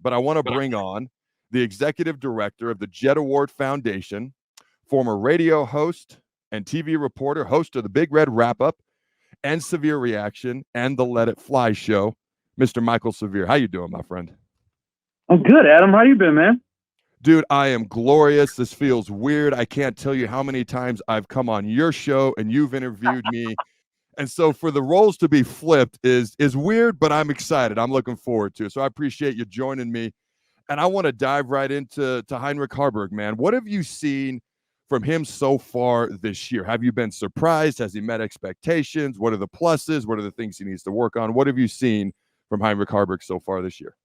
but I want to bring on the executive director of the Jet Award Foundation, former radio host and TV reporter, host of the Big Red Wrap-Up and Severe Reaction and the Let It Fly show, Mr. Michael Severe. How you doing, my friend? I'm good, Adam. How you been, man? Dude, I am glorious. This feels weird. I can't tell you how many times I've come on your show and you've interviewed me. And so for the roles to be flipped is weird, but I'm excited. I'm looking forward to it. So I appreciate you joining me. And I want to dive right into Heinrich Haarberg, man. What have you seen from him so far this year? Have you been surprised? Has he met expectations? What are the pluses? What are the things he needs to work on? What have you seen from Heinrich Haarberg so far this year?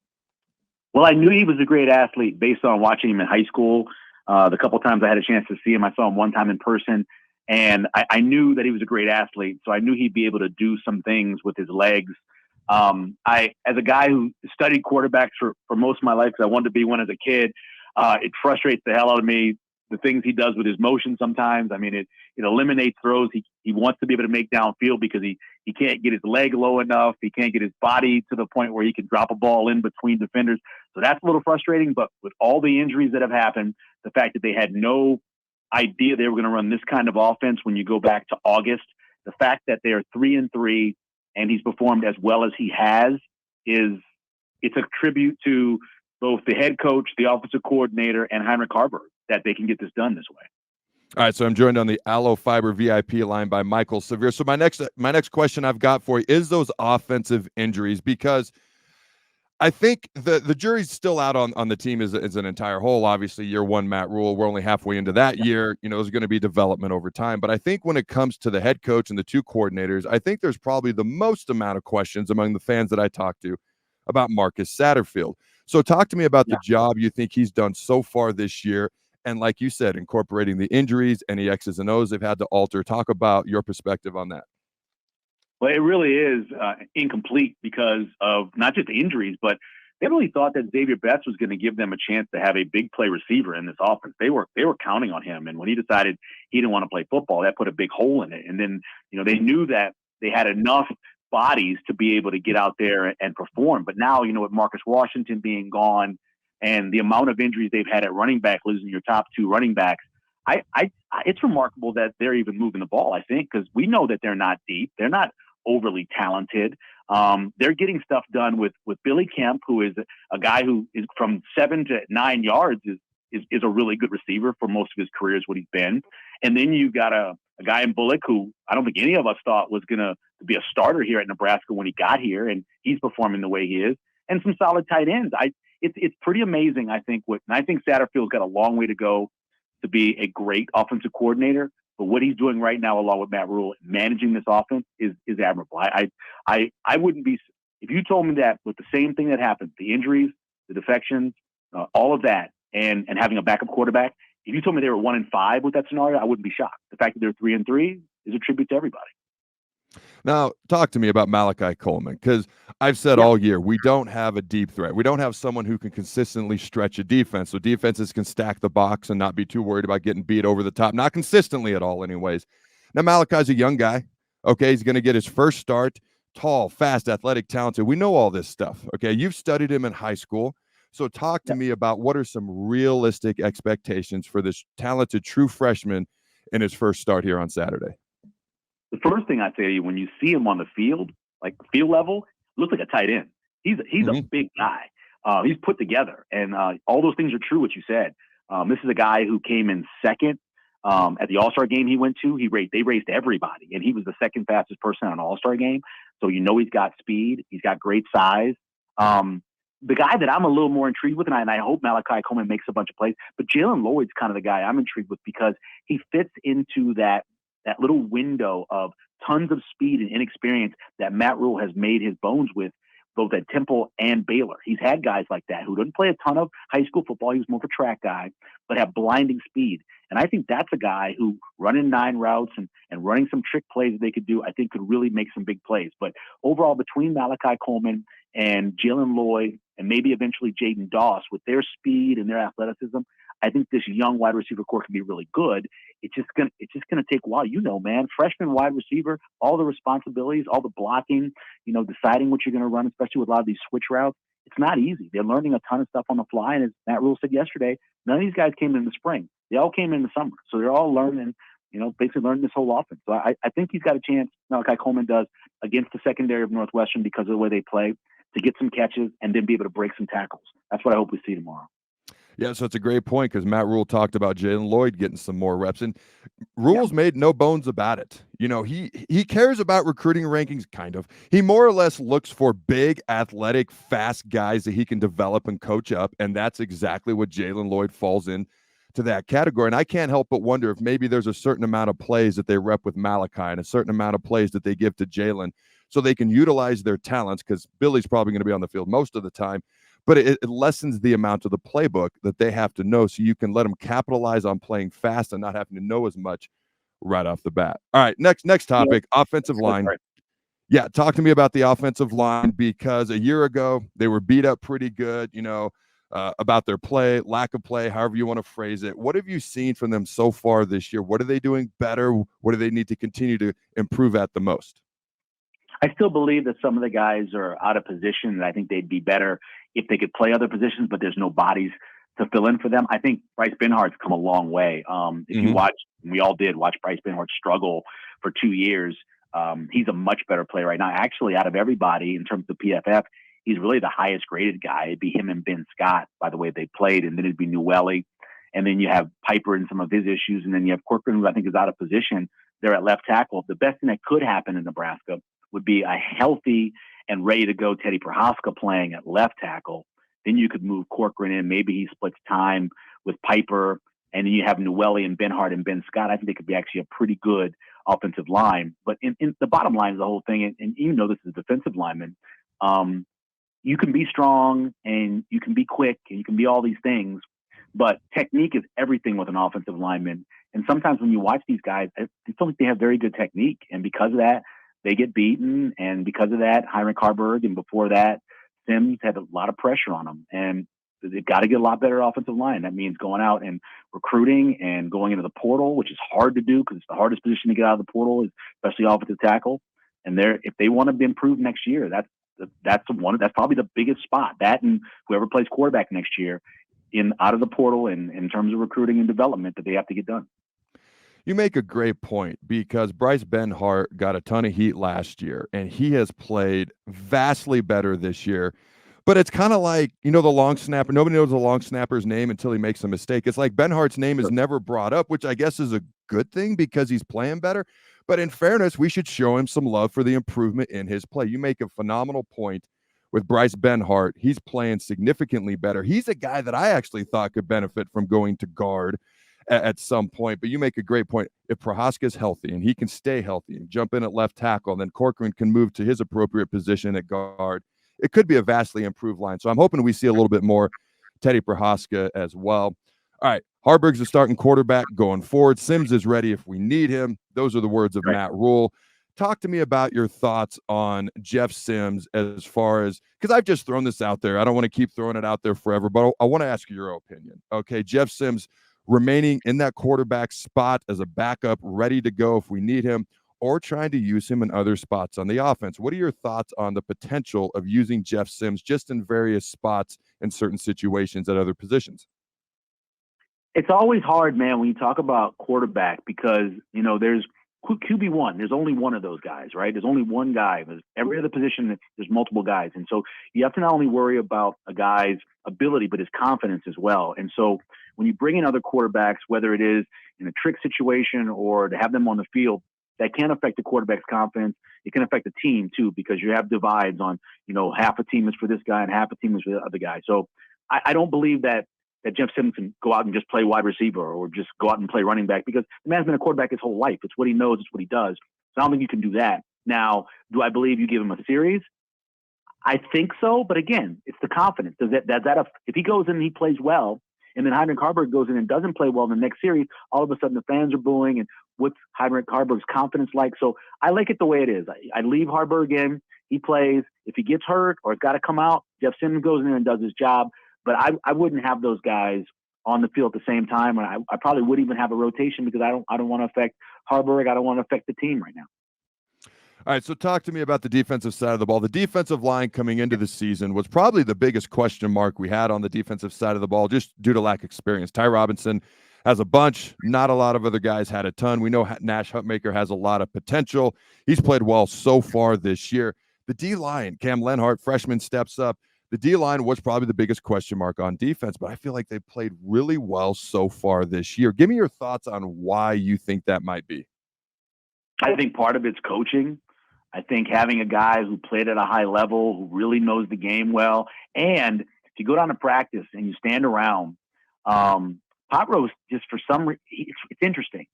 Well, I knew he was a great athlete based on watching him in high school. The couple of times I had a chance to see him, I saw him one time in person, and I knew that he was a great athlete. So I knew he'd be able to do some things with his legs. As a guy who studied quarterbacks for most of my life, because I wanted to be one as a kid, it frustrates the hell out of me, the things he does with his motion sometimes. I mean, it eliminates throws. He wants to be able to make downfield because he can't get his leg low enough. He can't get his body to the point where he can drop a ball in between defenders. So that's a little frustrating. But with all the injuries that have happened, the fact that they had no idea they were going to run this kind of offense when you go back to August, the fact that they're 3-3 and he's performed as well as he has it's a tribute to both the head coach, the offensive coordinator, and Heinrich Haarberg that they can get this done this way. All right, so I'm joined on the Allo Fiber VIP line by Michael Severe. So my next question I've got for you is those offensive injuries, because I think the jury's still out on the team as an entire whole. Obviously, year one, Matt Rule, we're only halfway into that year. You know, there's going to be development over time. But I think when it comes to the head coach and the two coordinators, I think there's probably the most amount of questions among the fans that I talk to about Marcus Satterfield. So talk to me about the job you think he's done so far this year. And like you said, incorporating the injuries, any X's and O's they've had to alter. Talk about your perspective on that. Well, it really is incomplete because of not just the injuries, but they really thought that Xavier Betts was going to give them a chance to have a big play receiver in this offense. They were counting on him. And when he decided he didn't want to play football, that put a big hole in it. And then, they knew that they had enough bodies to be able to get out there and perform. But now, with Marcus Washington being gone and the amount of injuries they've had at running back, losing your top two running backs, it's remarkable that they're even moving the ball, I think, because we know that they're not deep. They're not overly talented. They're getting stuff done with Billy Kemp, who is a guy who is from 7 to 9 yards is a really good receiver for most of his career is what he's been. And then you've got a guy in Bullock who I don't think any of us thought was going to be a starter here at Nebraska when he got here, and he's performing the way he is, and some solid tight ends. It's pretty amazing, I think. And I think Satterfield's got a long way to go to be a great offensive coordinator. But what he's doing right now, along with Matt Rule, managing this offense is admirable. I wouldn't be, if you told me that with the same thing that happened, the injuries, the defections, all of that, and having a backup quarterback, if you told me they were 1-5 with that scenario, I wouldn't be shocked. The fact that they're 3-3 is a tribute to everybody. Now, talk to me about Malachi Coleman, because I've said all year, we don't have a deep threat. We don't have someone who can consistently stretch a defense. So defenses can stack the box and not be too worried about getting beat over the top. Not consistently at all, anyways. Now, Malachi's a young guy. Okay, he's going to get his first start. Tall, fast, athletic, talented. We know all this stuff. Okay, you've studied him in high school. So talk to me about what are some realistic expectations for this talented true freshman in his first start here on Saturday. The first thing I tell you, when you see him on the field, like field level, looks like a tight end. He's a big guy. He's put together, and all those things are true. What you said. This is a guy who came in second at the All-Star game he went to. They raced everybody, and he was the second fastest person on an All-Star game. So he's got speed. He's got great size. The guy that I'm a little more intrigued with, and I hope Malachi Coleman makes a bunch of plays, but Jalen Lloyd's kind of the guy I'm intrigued with because he fits into that little window of tons of speed and inexperience that Matt Rule has made his bones with, both at Temple and Baylor. He's had guys like that who didn't play a ton of high school football. He was more of a track guy, but have blinding speed. And I think that's a guy who running 9 routes and running some trick plays that they could do, I think could really make some big plays. But overall, between Malachi Coleman and Jalen Lloyd and maybe eventually Jaden Doss, with their speed and their athleticism, I think this young wide receiver core can be really good. It's just gonna take a while. Man, freshman wide receiver, all the responsibilities, all the blocking, deciding what you're gonna run, especially with a lot of these switch routes. It's not easy. They're learning a ton of stuff on the fly. And as Matt Rule said yesterday, none of these guys came in the spring. They all came in the summer. So they're all learning, basically learning this whole offense. So I think he's got a chance, Malachi Coleman does, against the secondary of Northwestern because of the way they play, to get some catches and then be able to break some tackles. That's what I hope we see tomorrow. Yeah, so it's a great point because Matt Rule talked about Jalen Lloyd getting some more reps, and Rule's made no bones about it. He cares about recruiting rankings, kind of. He more or less looks for big, athletic, fast guys that he can develop and coach up, and that's exactly what Jalen Lloyd falls in to that category. And I can't help but wonder if maybe there's a certain amount of plays that they rep with Malachi and a certain amount of plays that they give to Jalen so they can utilize their talents, because Billy's probably going to be on the field most of the time. But it lessens the amount of the playbook that they have to know, so you can let them capitalize on playing fast and not having to know as much right off the bat. All right, next topic, offensive line. Right. Yeah, talk to me about the offensive line, because a year ago they were beat up pretty good, about their play, lack of play, however you want to phrase it. What have you seen from them so far this year? What are they doing better? What do they need to continue to improve at the most? I still believe that some of the guys are out of position, and I think they'd be better if they could play other positions, but there's no bodies to fill in for them. I think Bryce Benhart's come a long way. If you watch, we all did watch Bryce Benhart struggle for 2 years. He's a much better player right now. Actually, out of everybody in terms of PFF, he's really the highest graded guy. It'd be him and Ben Scott by the way they played, and then it'd be Newelly. And then you have Piper and some of his issues, and then you have Corcoran, who I think is out of position. They're at left tackle. The best thing that could happen in Nebraska would be a healthy and ready to go Teddy Prohaska playing at left tackle. Then you could move Corcoran in. Maybe he splits time with Piper, and then you have Newelly and Benhart and Ben Scott. I think they could be actually a pretty good offensive line. But in the bottom line of the whole thing, and even though this is a defensive lineman, you can be strong and you can be quick and you can be all these things, but technique is everything with an offensive lineman. And sometimes when you watch these guys, I feel like they have very good technique, and because of that, they get beaten, and because of that, Hiram Carberg, and before that, Sims had a lot of pressure on them, and they've got to get a lot better offensive line. That means going out and recruiting and going into the portal, which is hard to do because it's the hardest position to get out of the portal, especially offensive tackle. And if they want to improve next year, that's probably the biggest spot. That and whoever plays quarterback next year out of the portal in terms of recruiting and development that they have to get done. You make a great point, because Bryce Benhart got a ton of heat last year, and he has played vastly better this year. But it's kind of like, the long snapper. Nobody knows the long snapper's name until he makes a mistake. It's like Benhart's name is never brought up, which I guess is a good thing because he's playing better. But in fairness, we should show him some love for the improvement in his play. You make a phenomenal point with Bryce Benhart. He's playing significantly better. He's a guy that I actually thought could benefit from going to guard at some point. But you make a great point. If Prohaska is healthy and he can stay healthy and jump in at left tackle, then Corcoran can move to his appropriate position at guard. It could be a vastly improved line. So I'm hoping we see a little bit more Teddy Prohaska as well. All right, Harburg's the starting quarterback going forward. Sims is ready if we need him. Those are the words of Matt Rule. Talk to me about your thoughts on Jeff Sims, as far as, because I've just thrown this out there. I don't want to keep throwing it out there forever, but I want to ask your opinion. Okay, Jeff Sims remaining in that quarterback spot as a backup, ready to go if we need him, or trying to use him in other spots on the offense. What are your thoughts on the potential of using Jeff Sims just in various spots in certain situations at other positions? It's always hard, man, when you talk about quarterback, because, there's QB1. There's only one of those guys, right? There's only one guy. There's every other position, there's multiple guys. And so you have to not only worry about a guy's ability, but his confidence as well. And so when you bring in other quarterbacks, whether it is in a trick situation or to have them on the field, that can affect the quarterback's confidence. It can affect the team too, because you have divides on, half a team is for this guy and half a team is for the other guy. So I don't believe that Jeff Sims can go out and just play wide receiver or just go out and play running back, because the man's been a quarterback his whole life. It's what he knows. It's what he does. So I don't think you can do that. Now, do I believe you give him a series? I think so. But again, it's the confidence. If he goes in and he plays well, and then Hiram Carberg goes in and doesn't play well in the next series, all of a sudden the fans are booing, and what's Hiram Carberg's confidence like? So I like it the way it is. I leave Harburg in. He plays. If he gets hurt or it's got to come out, Jeff Sims goes in and does his job. But I wouldn't have those guys on the field at the same time. And I probably would even have a rotation, because I don't want to affect Harburg. I don't want to affect the team right now. All right, so talk to me about the defensive side of the ball. The defensive line coming into the season was probably the biggest question mark we had on the defensive side of the ball, just due to lack of experience. Ty Robinson has a bunch. Not a lot of other guys had a ton. We know Nash Hutmaker has a lot of potential. He's played well so far this year. The D-line, Cam Lenhart, freshman, steps up. The D-line was probably the biggest question mark on defense, but I feel like they've played really well so far this year. Give me your thoughts on why you think that might be. I think part of it's coaching. I think having a guy who played at a high level, who really knows the game well, and if you go down to practice and you stand around, Pot Roast, just for some reason, it's interesting.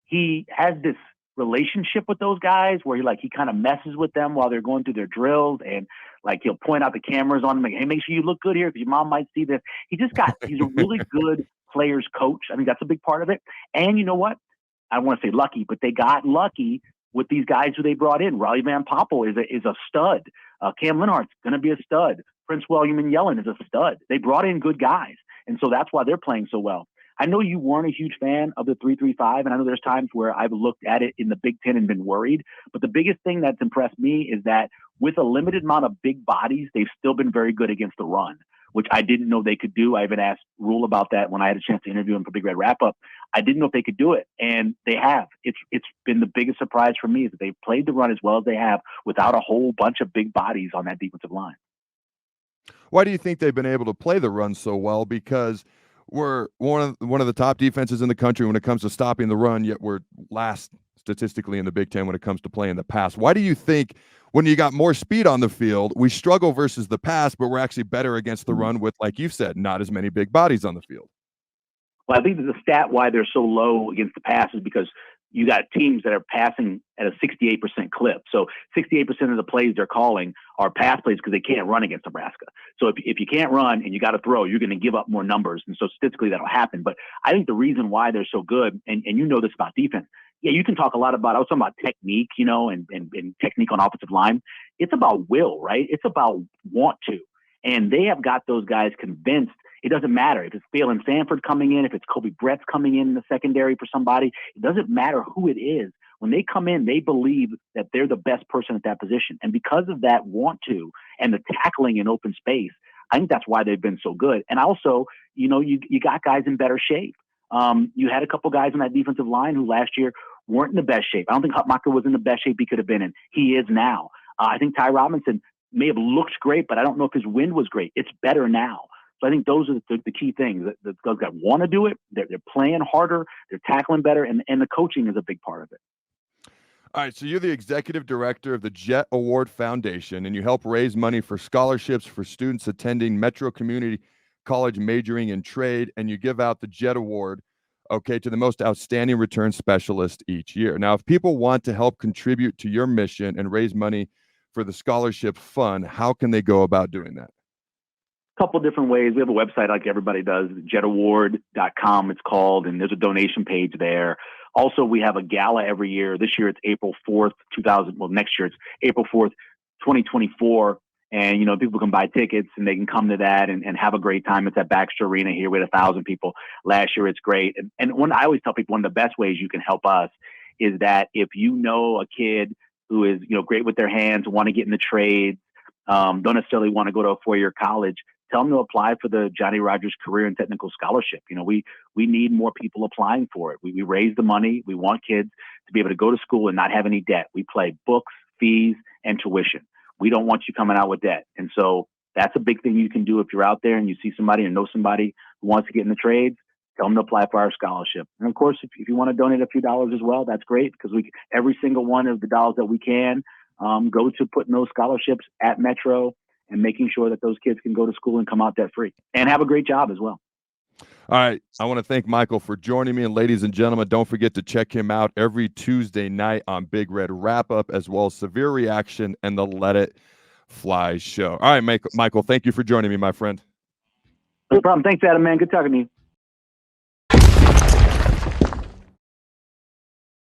He has this relationship with those guys where he kind of messes with them while they're going through their drills, and like he'll point out the cameras on them, like, hey, make sure you look good here because your mom might see this. He's a really good players coach. I think that's a big part of it. And you know what? I don't want to say lucky, but they got lucky with these guys who they brought in. Riley Van Poppel is a stud. Cam Lenhart's going to be a stud. Prince William and Yellen is a stud. They brought in good guys, and so that's why they're playing so well. I know you weren't a huge fan of the 3-3-5, and I know there's times where I've looked at it in the Big Ten and been worried. But the biggest thing that's impressed me is that with a limited amount of big bodies, they've still been very good against the run, which I didn't know they could do. I even asked Rule about that when I had a chance to interview him for Big Red Wrap-Up. I didn't know if they could do it, and they have. It's been the biggest surprise for me is that they've played the run as well as they have without a whole bunch of big bodies on that defensive line. Why do you think they've been able to play the run so well? Because we're one of the top defenses in the country when it comes to stopping the run, yet we're last statistically in the Big Ten when it comes to playing the pass. Why do you think when you got more speed on the field, we struggle versus the pass, but we're actually better against the run with, like you've said, not as many big bodies on the field? Well, I think that the stat why they're so low against the pass is because you got teams that are passing at a 68% clip. So 68% of the plays they're calling are pass plays because they can't run against Nebraska. So if you can't run and you got to throw, you're going to give up more numbers. And so statistically that'll happen. But I think the reason why they're so good, and you know this about defense, yeah, you can talk a lot about, I was talking about technique, and technique on offensive line. It's about will, right? It's about want to. And they have got those guys convinced. It doesn't matter if it's Phelan Sanford coming in, if it's Kobe Brett's coming in the secondary for somebody. It doesn't matter who it is. When they come in, they believe that they're the best person at that position. And because of that want to and the tackling in open space, I think that's why they've been so good. And also, you got guys in better shape. You had a couple guys on that defensive line who last year weren't in the best shape. I don't think Hutmacher was in the best shape he could have been in. He is now. I think Ty Robinson may have looked great, but I don't know if his wind was great. It's better now. So I think those are the key things. Those guys want to do it. They're playing harder. They're tackling better. And the coaching is a big part of it. All right, so you're the executive director of the Jet Award Foundation, and you help raise money for scholarships for students attending Metro Community College majoring in trade, and you give out the Jet Award, to the most outstanding return specialist each year. Now, if people want to help contribute to your mission and raise money for the scholarship fund, how can they go about doing that? Couple different ways. We have a website like everybody does, jetaward.com it's called, and there's a donation page there. Also, we have a gala every year. This year it's April 4th, next year it's April 4th, 2024. And, people can buy tickets and they can come to that and have a great time. It's at Baxter Arena here with 1,000 people. Last year, it's great. And I always tell people one of the best ways you can help us is that if you know a kid who is, great with their hands, want to get in the trades, don't necessarily want to go to a four-year college, tell them to apply for the Johnny Rogers Career and Technical Scholarship. We need more people applying for it. We raise the money. We want kids to be able to go to school and not have any debt. We play books, fees, and tuition. We don't want you coming out with debt. And so that's a big thing you can do if you're out there and you see somebody or know somebody who wants to get in the trades, tell them to apply for our scholarship. And of course, if you want to donate a few dollars as well, that's great because every single one of the dollars that we can go to putting those scholarships at Metro and making sure that those kids can go to school and come out debt free and have a great job as well. All right. I want to thank Michael for joining me. And ladies and gentlemen, don't forget to check him out every Tuesday night on Big Red Wrap Up, as well as Severe Reaction and the Let It Fly show. All right, Michael, thank you for joining me, my friend. No problem. Thanks, Adam, man. Good talking to you.